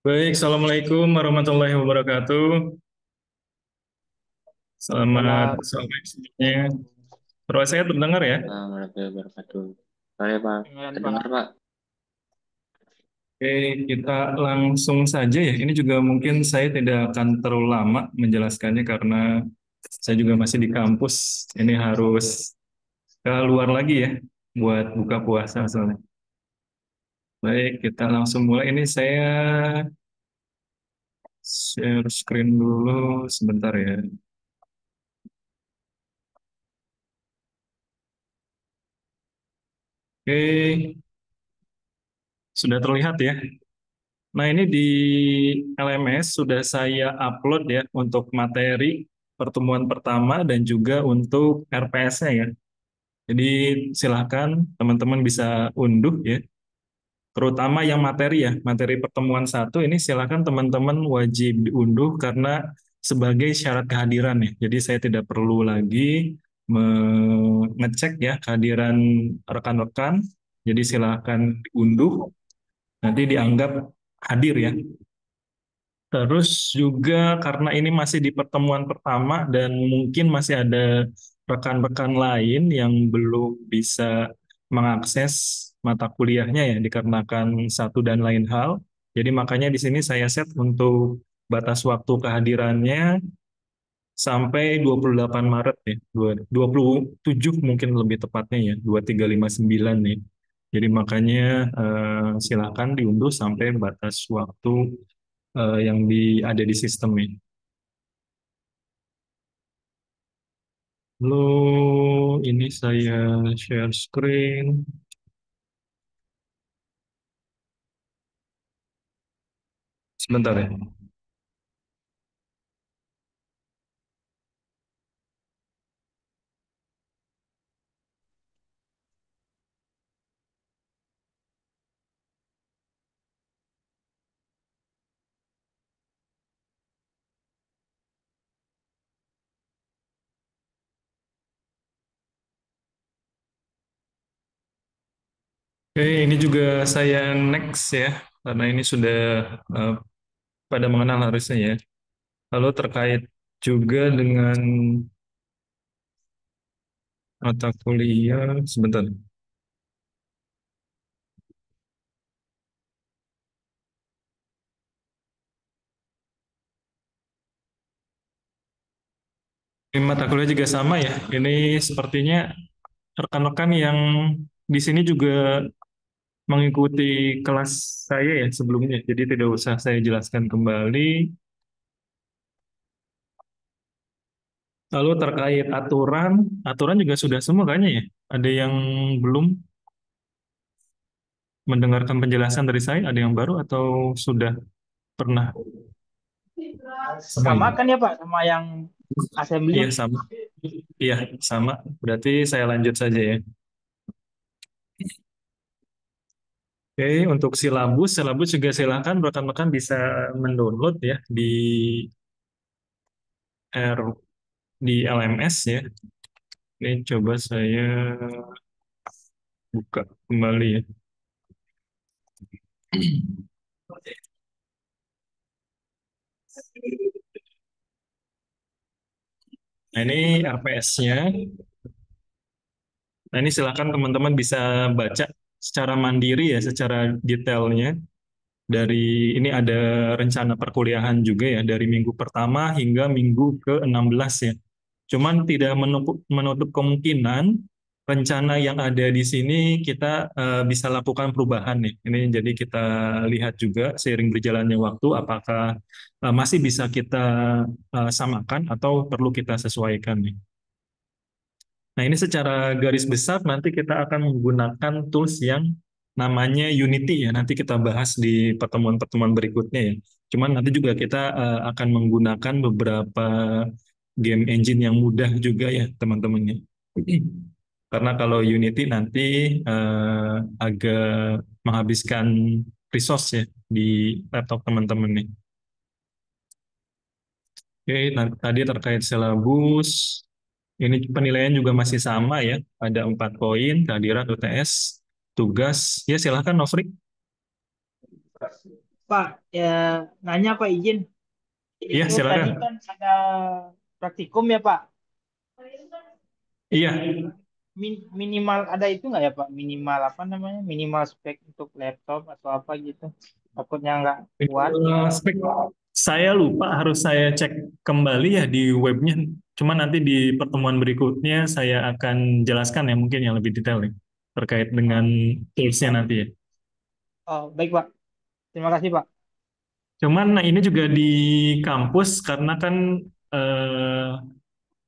Baik, Assalamualaikum warahmatullahi wabarakatuh. Selamat Salam. sore semuanya. Suara saya terdengar ya? Warahmatullahi wabarakatuh. Sore Pak, Dengan terdengar Pak. Pak? Oke, kita langsung saja ya. Ini juga mungkin saya tidak akan terlalu lama menjelaskannya karena saya juga masih di kampus. Ini harus keluar lagi ya buat buka puasa soalnya. Baik, kita langsung mulai. Ini saya share screen dulu sebentar ya. Oke, sudah terlihat ya. Nah, ini di LMS sudah saya upload ya untuk materi pertemuan pertama dan juga untuk RPS-nya ya. Jadi silahkan teman-teman bisa unduh ya, terutama yang materi ya, materi pertemuan satu ini silahkan teman-teman wajib diunduh karena sebagai syarat kehadiran ya. Jadi saya tidak perlu lagi mengecek ya kehadiran rekan-rekan. Jadi silahkan diunduh, nanti dianggap hadir ya. Terus juga karena ini masih di pertemuan pertama dan mungkin masih ada rekan-rekan lain yang belum bisa mengakses mata kuliahnya ya dikarenakan satu dan lain hal. Jadi makanya di sini saya set untuk batas waktu kehadirannya sampai 28 Maret ya, 27 mungkin lebih tepatnya ya, 2359 nih. Jadi makanya silakan diunduh sampai batas waktu yang ada di sistem ini. Halo, ini saya share screen. Sebentar ya. Oke, ini juga saya next ya, karena ini sudah eh, pada mengenal harusnya ya. Lalu terkait juga dengan mata kuliah, sebentar. Ini mata kuliah juga sama ya. Ini sepertinya rekan-rekan yang di sini juga mengikuti kelas saya ya sebelumnya. Jadi tidak usah saya jelaskan kembali. Lalu terkait aturan, aturan juga sudah semua kayaknya ya. Ada yang belum mendengarkan penjelasan dari saya, ada yang baru atau sudah pernah semua Sama ya? kan ya Pak sama yang assembly? Iya sama. Iya sama. Berarti saya lanjut saja ya. Oke, untuk silabus, silabus juga silakan rekan-rekan bisa mendownload ya R di LMS ya. Ini coba saya buka kembali ya. Nah ini RPS-nya. Nah, ini silakan teman-teman bisa baca secara mandiri ya, secara detailnya. Dari ini ada rencana perkuliahan juga ya, dari minggu pertama hingga minggu ke-16 ya. Cuman tidak menutup kemungkinan rencana yang ada di sini kita bisa lakukan perubahan nih. Ini jadi kita lihat juga seiring berjalannya waktu apakah masih bisa kita samakan atau perlu kita sesuaikan nih. Nah, ini secara garis besar nanti kita akan menggunakan tools yang namanya Unity ya. Nanti kita bahas di pertemuan-pertemuan berikutnya ya. Cuman nanti juga kita akan menggunakan beberapa game engine yang mudah juga ya, teman-teman ya. Karena kalau Unity nanti agak menghabiskan resource ya di laptop teman-teman nih. Oke, nah, tadi terkait silabus, ini penilaian juga masih sama ya. Ada 4 poin, kehadiran UTS, tugas. Ya silahkan Novri. Pak, ya nanya Pak izin. Iya, Itu tadi silakan. kan ada praktikum ya Pak. Iya. Minimal ada itu nggak ya Pak? Minimal apa namanya? Minimal spek untuk laptop atau apa gitu. Takutnya nggak kuat gitu. Spek saya lupa, harus saya cek kembali ya di webnya. Cuma nanti di pertemuan berikutnya saya akan jelaskan ya mungkin yang lebih detail nih terkait dengan Oh, toolsnya nanti ya. oh, baik Pak. Terima kasih Pak. Cuman nah ini juga di kampus karena kan eh,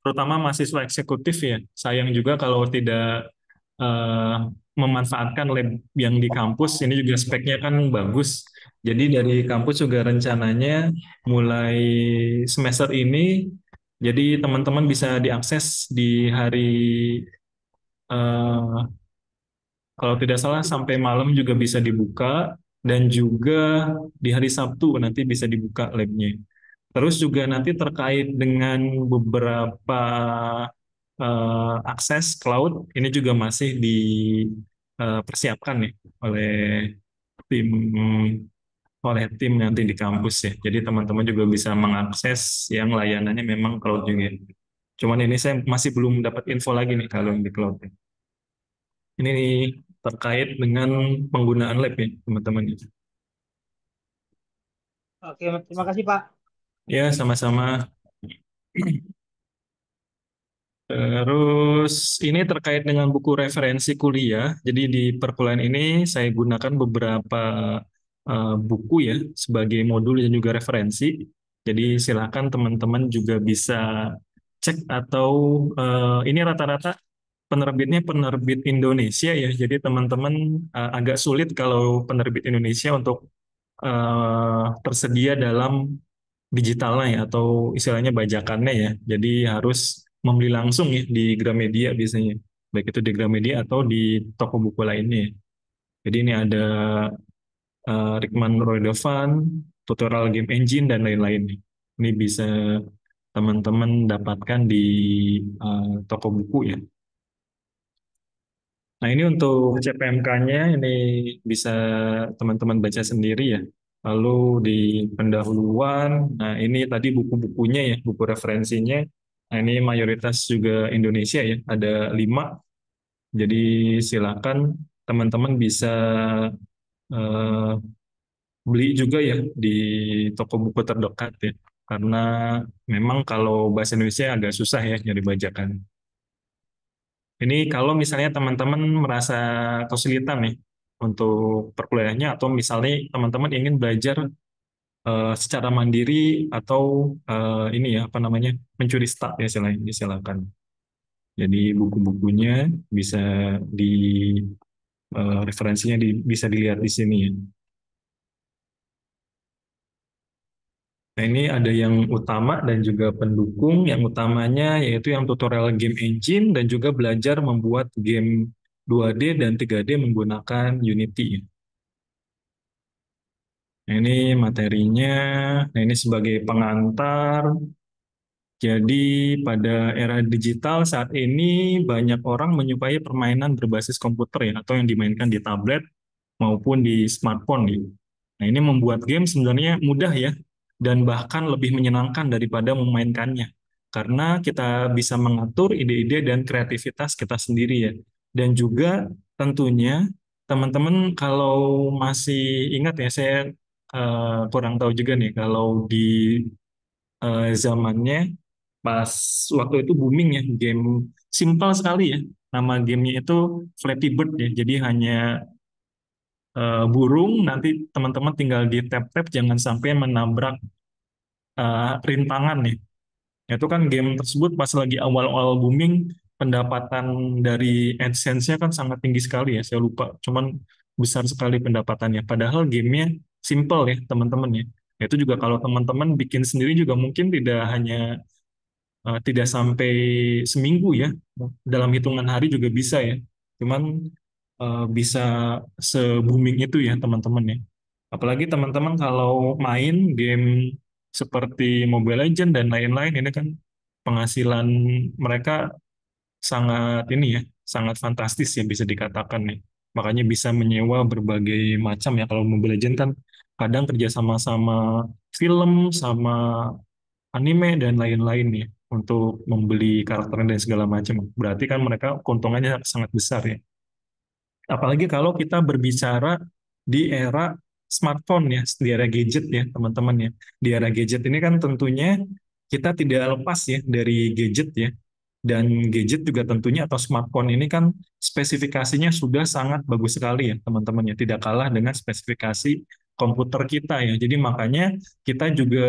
terutama mahasiswa eksekutif ya. Sayang juga kalau tidak eh, memanfaatkan lab yang di kampus. Ini juga speknya kan bagus. Jadi dari kampus juga rencananya mulai semester ini, jadi teman-teman bisa diakses di hari eh, kalau tidak salah sampai malam juga bisa dibuka dan juga di hari Sabtu nanti bisa dibuka labnya. Terus juga nanti terkait dengan beberapa akses cloud ini juga masih dipersiapkan nih oleh tim tim nanti di kampus ya. Jadi teman-teman juga bisa mengakses yang layanannya memang cloud juga. Cuman ini saya masih belum dapat info lagi nih kalau yang di cloud. Ini nih, terkait dengan penggunaan lab ya teman-teman. Oke, terima kasih Pak. Ya sama-sama. Terus ini terkait dengan buku referensi kuliah. Jadi di perkuliahan ini saya gunakan beberapa buku ya sebagai modul dan juga referensi. Jadi silakan teman-teman juga bisa cek atau ini rata-rata penerbitnya penerbit Indonesia ya. Jadi teman-teman agak sulit kalau penerbit Indonesia untuk tersedia dalam digitalnya ya, atau istilahnya bajakannya ya. Jadi harus membeli langsung ya di Gramedia biasanya. Baik itu di Gramedia atau di toko buku lainnya. Jadi ini ada Rickman Roy-Dovan, tutorial game engine dan lain-lain. Ini bisa teman-teman dapatkan di toko buku ya. Nah, ini untuk CPMK-nya ini bisa teman-teman baca sendiri ya. Lalu di pendahuluan, nah ini tadi buku-bukunya ya, buku referensinya. Nah, ini mayoritas juga Indonesia ya, ada 5. Jadi silakan teman-teman bisa eh, beli juga ya di toko buku terdekat ya. Karena memang kalau bahasa Indonesia agak susah ya nyari bajakan. Ini kalau misalnya teman-teman merasa kesulitan nih untuk perkuliahannya atau misalnya teman-teman ingin belajar secara mandiri atau ini ya apa namanya mencuri start ya silakan. Jadi buku-bukunya bisa di referensinya bisa dilihat di sini ya. Nah, ini ada yang utama dan juga pendukung. Yang utamanya yaitu yang tutorial game engine dan juga belajar membuat game 2D dan 3D menggunakan Unity. Nah, ini materinya. Nah, ini sebagai pengantar. Jadi pada era digital saat ini banyak orang menyukai permainan berbasis komputer ya atau yang dimainkan di tablet maupun di smartphone gitu. Nah, ini membuat game sebenarnya mudah ya dan bahkan lebih menyenangkan daripada memainkannya. Karena kita bisa mengatur ide-ide dan kreativitas kita sendiri ya. Dan juga tentunya teman-teman kalau masih ingat ya saya kurang tahu juga nih kalau di zamannya pas waktu itu booming ya game simpel sekali ya. Nama gamenya itu Flappy Bird ya. Jadi hanya burung, nanti teman-teman tinggal di tap-tap jangan sampai menabrak rintangan nih. Itu kan game tersebut pas lagi awal-awal booming, pendapatan dari AdSense-nya kan sangat tinggi sekali ya, saya lupa. Cuman besar sekali pendapatannya. Padahal gamenya simple ya teman-teman ya. Itu juga kalau teman-teman bikin sendiri juga mungkin tidak hanya tidak sampai seminggu ya, dalam hitungan hari juga bisa ya. Cuman bisa se-booming itu ya teman-teman ya. Apalagi teman-teman kalau main game seperti Mobile Legends dan lain-lain ini kan penghasilan mereka sangat ini ya, sangat fantastis ya bisa dikatakan nih. Makanya bisa menyewa berbagai macam ya kalau Mobile Legends kan kadang kerja sama film, sama anime dan lain-lain ya untuk membeli karakter dan segala macam. Berarti kan mereka keuntungannya sangat besar ya. Apalagi kalau kita berbicara di era smartphone ya, di era gadget ya, teman-teman ya. Di era gadget ini kan tentunya kita tidak lepas ya dari gadget ya. Dan gadget juga tentunya atau smartphone ini kan spesifikasinya sudah sangat bagus sekali ya teman-teman ya. Tidak kalah dengan spesifikasi komputer kita ya. Jadi makanya kita juga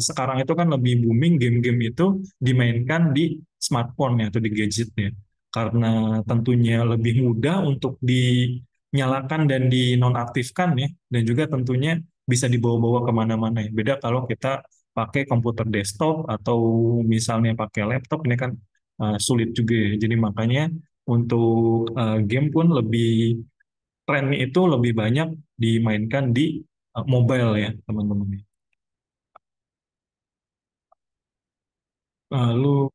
sekarang itu kan lebih booming game-game itu dimainkan di smartphone ya atau di gadget ya. Karena tentunya lebih mudah untuk dinyalakan dan dinonaktifkan ya. Dan juga tentunya bisa dibawa-bawa kemana-mana ya. Beda kalau kita pakai komputer desktop atau misalnya pakai laptop ini kan sulit juga ya. Jadi makanya untuk game pun lebih trennya itu lebih banyak dimainkan di mobile ya teman-teman. Lalu,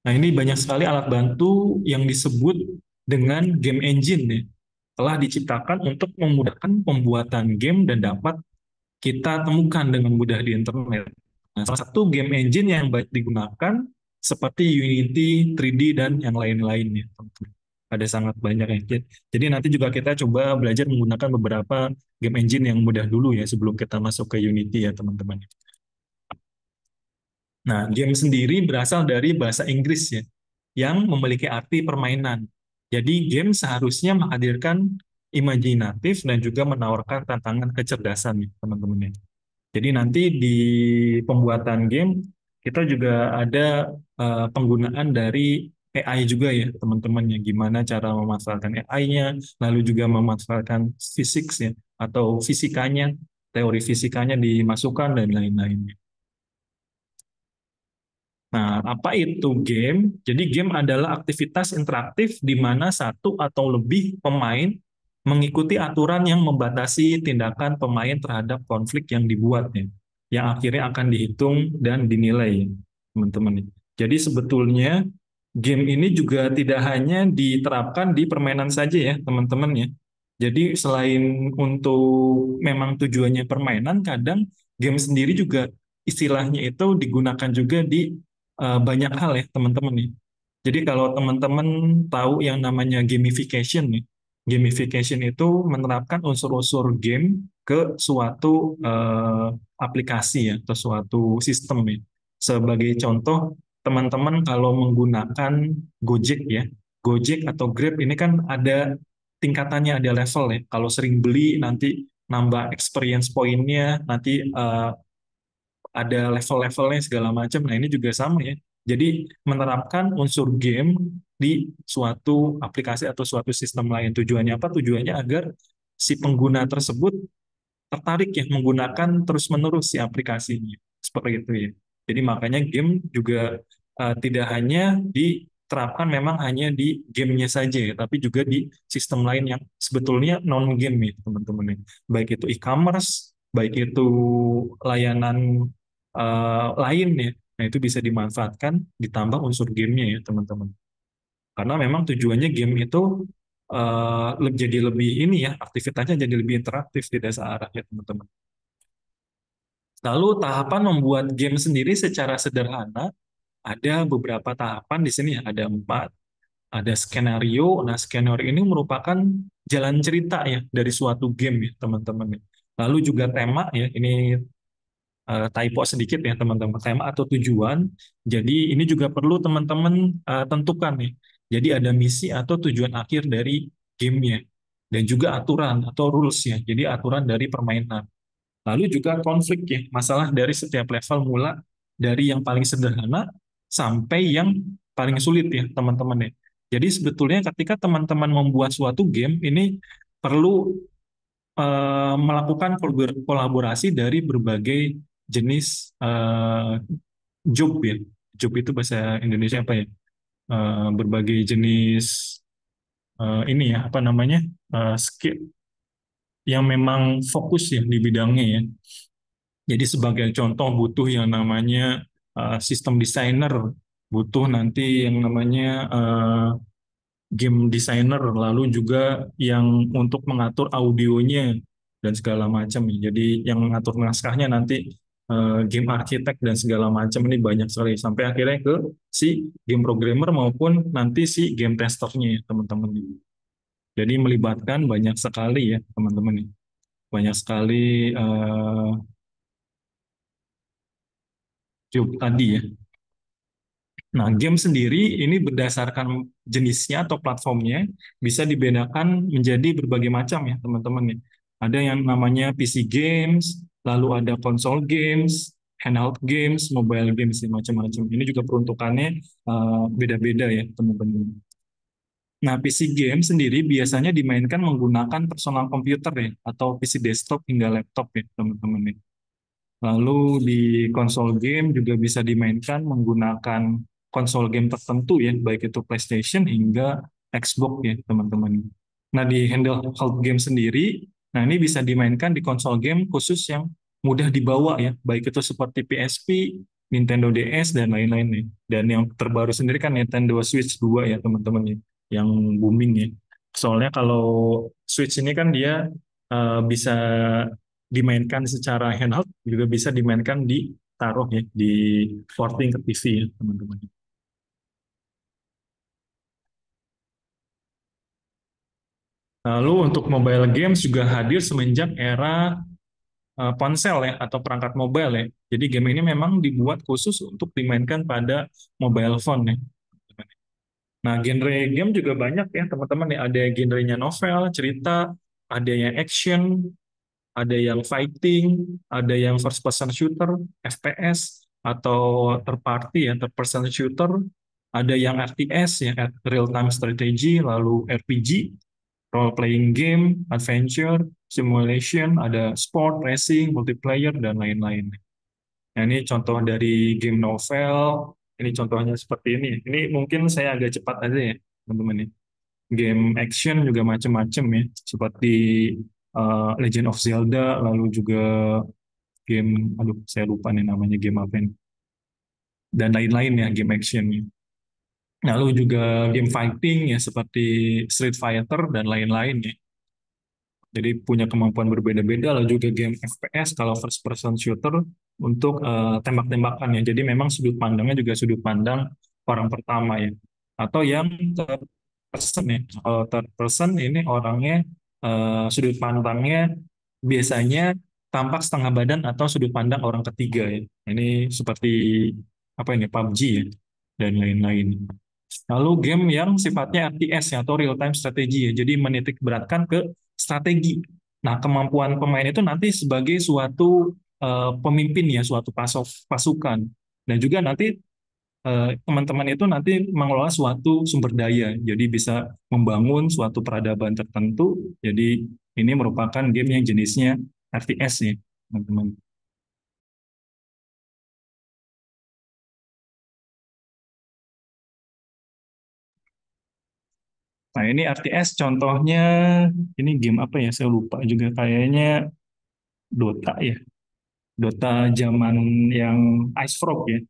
nah ini banyak sekali alat bantu yang disebut dengan game engine ya. Telah diciptakan untuk memudahkan pembuatan game dan dapat kita temukan dengan mudah di internet. Nah, salah satu game engine yang baik digunakan seperti Unity, 3D, dan yang lain-lainnya. Ada sangat banyak ya. Jadi nanti juga kita coba belajar menggunakan beberapa game engine yang mudah dulu ya sebelum kita masuk ke Unity ya teman-teman. Nah, game sendiri berasal dari bahasa Inggris ya, yang memiliki arti permainan. Jadi game seharusnya menghadirkan imajinatif dan juga menawarkan tantangan kecerdasan ya teman-teman ya. Jadi nanti di pembuatan game kita juga ada penggunaan dari AI juga ya teman-teman ya. Gimana cara memanfaatkan AI-nya, lalu juga memanfaatkan fisik ya atau fisikanya, teori fisikanya dimasukkan dan lain-lain. Nah, apa itu game? Jadi game adalah aktivitas interaktif di mana satu atau lebih pemain mengikuti aturan yang membatasi tindakan pemain terhadap konflik yang dibuatnya, yang akhirnya akan dihitung dan dinilai, teman-teman. Jadi sebetulnya game ini juga tidak hanya diterapkan di permainan saja ya, teman-teman ya. Jadi selain untuk memang tujuannya permainan, kadang game sendiri juga istilahnya itu digunakan juga di banyak hal ya teman-teman nih. Jadi kalau teman-teman tahu yang namanya gamification nih, gamification itu menerapkan unsur-unsur game ke suatu aplikasi ya atau suatu sistem ya. Sebagai contoh, teman-teman kalau menggunakan Gojek ya, Gojek atau Grab ini kan ada tingkatannya, ada level ya. Kalau sering beli nanti nambah experience point-nya, nanti ada level-levelnya segala macam. Nah, ini juga sama ya. Jadi menerapkan unsur game di suatu aplikasi atau suatu sistem lain. Tujuannya apa? Tujuannya agar si pengguna tersebut tertarik ya menggunakan terus-menerus si aplikasinya. Seperti itu ya. Jadi makanya game juga tidak hanya diterapkan memang hanya di gamenya saja ya, tapi juga di sistem lain yang sebetulnya non-game ya teman-teman ya. Baik itu e-commerce, baik itu layanan lain ya. Nah itu bisa dimanfaatkan ditambah unsur gamenya ya teman-teman. Karena memang tujuannya game itu jadi lebih ini ya, aktivitasnya jadi lebih interaktif di desa arah ya teman-teman. Lalu tahapan membuat game sendiri secara sederhana, ada beberapa tahapan di sini ya, ada 4. Ada skenario. Nah, skenario ini merupakan jalan cerita ya dari suatu game ya teman-teman. Lalu juga tema ya, ini typo sedikit ya teman-teman, tema atau tujuan. Jadi ini juga perlu teman-teman tentukan nih. Jadi ada misi atau tujuan akhir dari gamenya dan juga aturan atau rules ya. Jadi aturan dari permainan. Lalu juga konflik ya, masalah dari setiap level mula dari yang paling sederhana sampai yang paling sulit ya teman-teman ya. Jadi sebetulnya ketika teman-teman membuat suatu game ini perlu melakukan kolaborasi dari berbagai jenis job ya. Job itu bahasa Indonesia apa ya? Berbagai jenis ini ya apa namanya skill yang memang fokus ya di bidangnya ya. Jadi sebagai contoh butuh yang namanya sistem designer, butuh nanti yang namanya game designer, lalu juga yang untuk mengatur audionya, dan segala macam. Jadi yang ngatur naskahnya nanti game arsitek dan segala macam ini banyak sekali sampai akhirnya ke si game programmer maupun nanti si game testernya ya teman-teman. Jadi melibatkan banyak sekali ya teman-teman nih. Banyak sekali eh, job tadi ya. Nah, game sendiri ini berdasarkan jenisnya atau platformnya bisa dibedakan menjadi berbagai macam ya teman-teman ya. Ada yang namanya PC games, lalu ada console games, handheld games, mobile games, ya, macam-macam. Ini juga peruntukannya beda-beda ya teman-teman. Nah, PC game sendiri biasanya dimainkan menggunakan personal komputer ya, atau PC desktop hingga laptop ya teman-teman ya. Lalu di konsol game juga bisa dimainkan menggunakan konsol game tertentu ya, baik itu PlayStation hingga Xbox ya teman-teman. Nah di handheld game sendiri, nah ini bisa dimainkan di konsol game khusus yang mudah dibawa ya, baik itu seperti PSP, Nintendo DS dan lain-lain nih. Dan yang terbaru sendiri kan Nintendo Switch 2 ya teman-teman ya, yang booming ya. Soalnya kalau Switch ini kan dia bisa dimainkan secara handheld juga bisa dimainkan di taruh ya di porting ke TV ya teman-teman. Lalu untuk mobile games juga hadir semenjak era ponsel ya atau perangkat mobile ya. Jadi game ini memang dibuat khusus untuk dimainkan pada mobile phone ya. Nah, genre game juga banyak ya teman-teman ya. Ada genrenya novel, cerita, ada yang action, ada yang fighting, ada yang first person shooter, FPS, atau third party ya, third person shooter, ada yang RTS ya, real time strategy, lalu RPG, role playing game, adventure, simulation, ada sport, racing, multiplayer, dan lain-lain. Nah, ini contoh dari game novel, ini contohnya seperti ini. Ini mungkin saya agak cepat aja ya, teman-teman ya. Game action juga macam-macam ya, seperti Legend of Zelda, lalu juga game, aduh saya lupa nih namanya game apa ini, dan lain-lain ya game action. Lalu juga game fighting ya seperti Street Fighter dan lain-lain ya. Jadi punya kemampuan berbeda-beda. Lalu juga game FPS kalau first person shooter untuk tembak-tembakan ya. Jadi memang sudut pandangnya juga sudut pandang orang pertama ya. Atau yang third person ya. Kalau third person ini orangnya sudut pandangnya biasanya tampak setengah badan atau sudut pandang orang ketiga ya. Ini seperti apa ini PUBG ya dan lain-lain. Lalu game yang sifatnya RTS ya, atau real time strategy ya. Jadi menitik beratkan ke strategi. Nah, kemampuan pemain itu nanti sebagai suatu pemimpin ya, suatu pasukan. Dan juga nanti teman-teman itu nanti mengelola suatu sumber daya. Jadi bisa membangun suatu peradaban tertentu. Jadi ini merupakan game yang jenisnya RTS ya, teman-teman. Nah, ini RTS contohnya, ini game apa ya? Saya lupa juga kayaknya Dota ya. Dota zaman yang Ice Frog ya.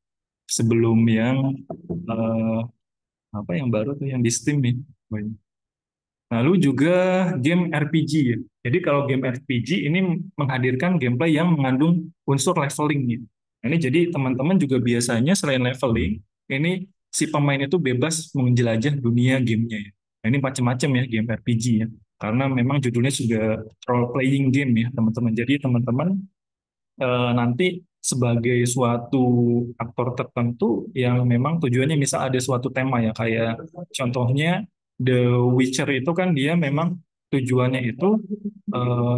Sebelum yang eh, apa yang baru tuh yang di Steam nih. Lalu juga game RPG ya. Jadi kalau game RPG ini menghadirkan gameplay yang mengandung unsur leveling ya. Nah, ini jadi teman-teman juga biasanya selain leveling, ini si pemain itu bebas menjelajah dunia gamenya ya. Nah, ini macam-macam ya game RPG ya. Karena memang judulnya sudah role playing game ya teman-teman. Jadi teman-teman nanti sebagai suatu aktor tertentu yang memang tujuannya misal ada suatu tema ya kayak contohnya The Witcher itu kan dia memang tujuannya itu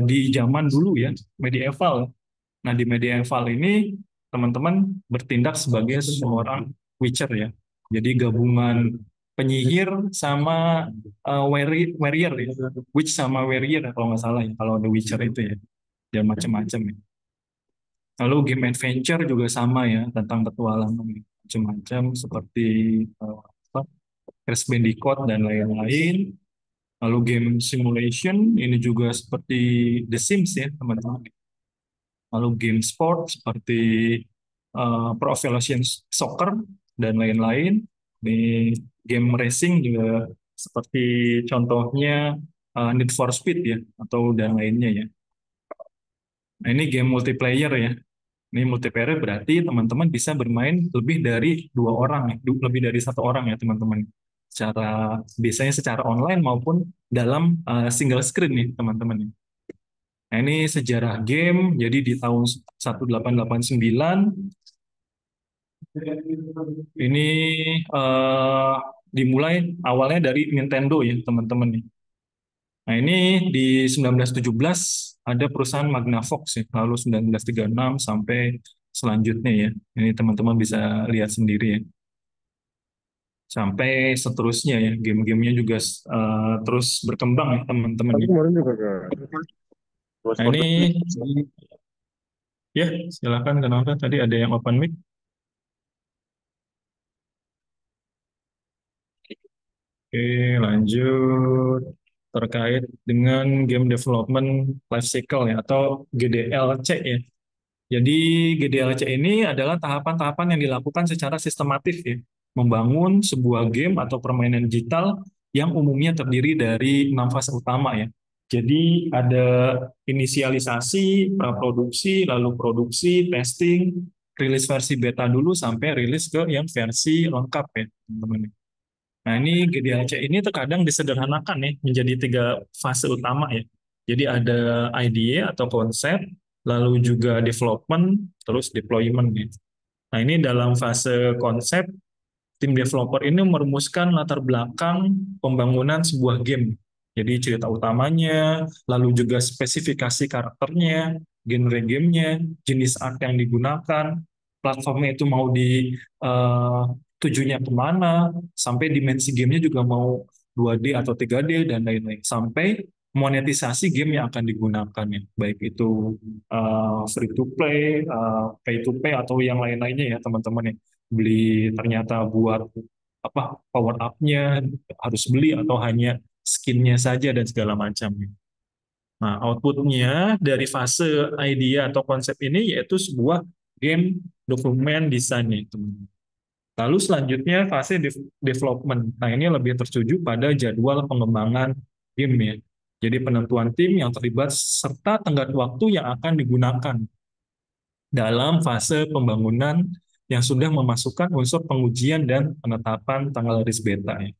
di zaman dulu ya medieval. Nah di medieval ini teman-teman bertindak sebagai seorang Witcher ya. Jadi gabungan penyihir sama warrior ya. Witch sama warrior kalau nggak salah ya kalau The Witcher itu ya. Dan macam-macam ya. Lalu game adventure juga sama ya, tentang petualangan macam-macam seperti apa, Crash Bandicoot dan lain-lain. Lalu game simulation ini juga seperti The Sims ya, teman-teman. Lalu game sport seperti Pro Evolution Soccer dan lain-lain. Ini game racing juga seperti contohnya Need for Speed ya, atau dan lainnya ya. Nah, ini game multiplayer ya. Ini multiplayer berarti teman-teman bisa bermain lebih dari dua orang, ya. Lebih dari satu orang ya teman-teman. Secara biasanya secara online maupun dalam single screen nih teman-teman. Nah, ini sejarah game. Jadi di tahun 1889 ini eh, dimulai awalnya dari Nintendo ya teman-teman nih. Nah, ini di 1917 ada perusahaan Magnavox ya, lalu 1936 sampai selanjutnya ya. Ini teman-teman bisa lihat sendiri ya. Sampai seterusnya ya, game-gamenya juga terus berkembang ya teman-teman Aku ya. kemarin juga ke Nah, ini ya silakan kenapa tadi ada yang open mic. Oke, lanjut terkait dengan game development life cycle ya atau GDLC ya. Jadi GDLC ini adalah tahapan-tahapan yang dilakukan secara sistematif ya, membangun sebuah game atau permainan digital yang umumnya terdiri dari 6 fase utama ya. Jadi ada inisialisasi, praproduksi, lalu produksi, testing, rilis versi beta dulu sampai rilis ke yang versi lengkap ya, teman-teman. Nah, ini GDLC ini terkadang disederhanakan nih menjadi 3 fase utama ya. Jadi ada idea atau konsep, lalu juga development, terus deployment ya. Nah, ini dalam fase konsep, tim developer ini merumuskan latar belakang pembangunan sebuah game. Jadi cerita utamanya, lalu juga spesifikasi karakternya, genre gamenya, jenis art yang digunakan, platformnya itu mau di tujunya kemana, sampai dimensi gamenya juga mau 2D atau 3D dan lain-lain. Sampai monetisasi game yang akan digunakan ya, baik itu free to play, pay to pay atau yang lain-lainnya ya teman-teman ya beli ternyata buat apa power up-nya harus beli atau hanya skinnya saja dan segala macam. Nah, outputnya dari fase idea atau konsep ini yaitu sebuah game dokumen desainnya, teman. Lalu selanjutnya fase development. Nah, ini lebih tertuju pada jadwal pengembangan game ya. Jadi penentuan tim yang terlibat serta tenggat waktu yang akan digunakan dalam fase pembangunan yang sudah memasukkan unsur pengujian dan penetapan tanggal rilis beta ya.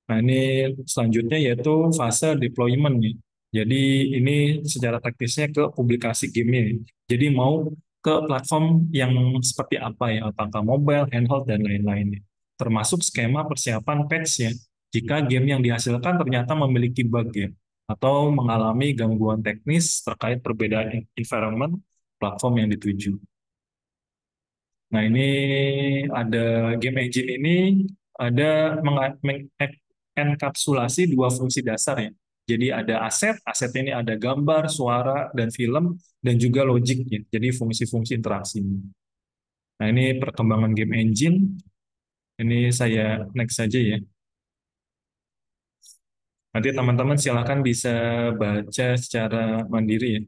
Nah, ini selanjutnya yaitu fase deployment nih. Jadi ini secara teknisnya ke publikasi game ya. Jadi mau ke platform yang seperti apa ya, apakah mobile, handheld, dan lain-lain ya. Termasuk skema persiapan patch ya, jika game yang dihasilkan ternyata memiliki bug ya, atau mengalami gangguan teknis terkait perbedaan environment platform yang dituju. Nah, ini ada game engine ini ada mengenkapsulasi 2 fungsi dasar ya. Jadi ada aset, aset ini ada gambar, suara, dan film, dan juga logik ya. Jadi fungsi-fungsi interaksi. Nah, ini perkembangan game engine. Ini saya next saja ya. Nanti teman-teman silakan bisa baca secara mandiri ya.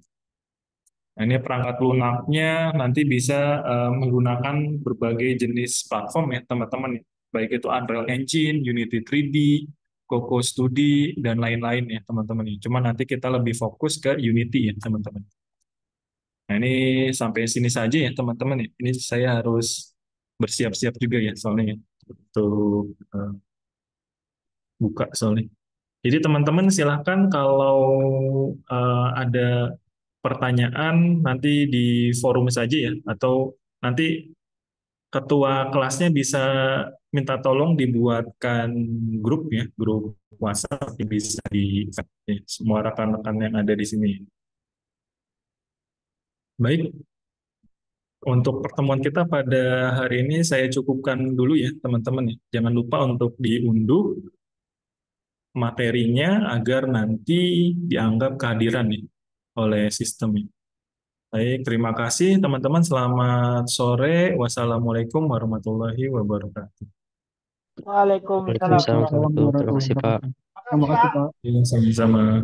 Nah, ini perangkat lunaknya nanti bisa menggunakan berbagai jenis platform ya teman-teman ya. Baik itu Unreal Engine, Unity 3D, Coco Studio, dan lain-lain ya teman-teman ya. Cuma nanti kita lebih fokus ke Unity ya teman-teman. Nah, ini sampai sini saja ya teman-teman ya. Ini saya harus bersiap-siap juga ya soalnya ya. Untuk buka soalnya. Jadi teman-teman silahkan kalau ada pertanyaan nanti di forum saja ya, atau nanti ketua kelasnya bisa minta tolong dibuatkan grup ya, grup WhatsApp yang bisa di ya, semua rekan-rekan yang ada di sini. Baik, untuk pertemuan kita pada hari ini saya cukupkan dulu ya teman-teman ya. Jangan lupa untuk diunduh materinya agar nanti dianggap kehadiran nih oleh sistem. Baik, terima kasih teman-teman. Selamat sore. Wassalamualaikum warahmatullahi wabarakatuh. Waalaikumsalam Waalaikumsalam warahmatullahi warahmatullahi wabarakatuh. Terima kasih, Pak. wabarakatuh. Terima kasih, Pak. Ya, sama-sama.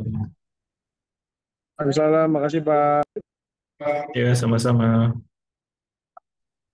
Waalaikumsalam, makasih Pak. Ya, sama-sama.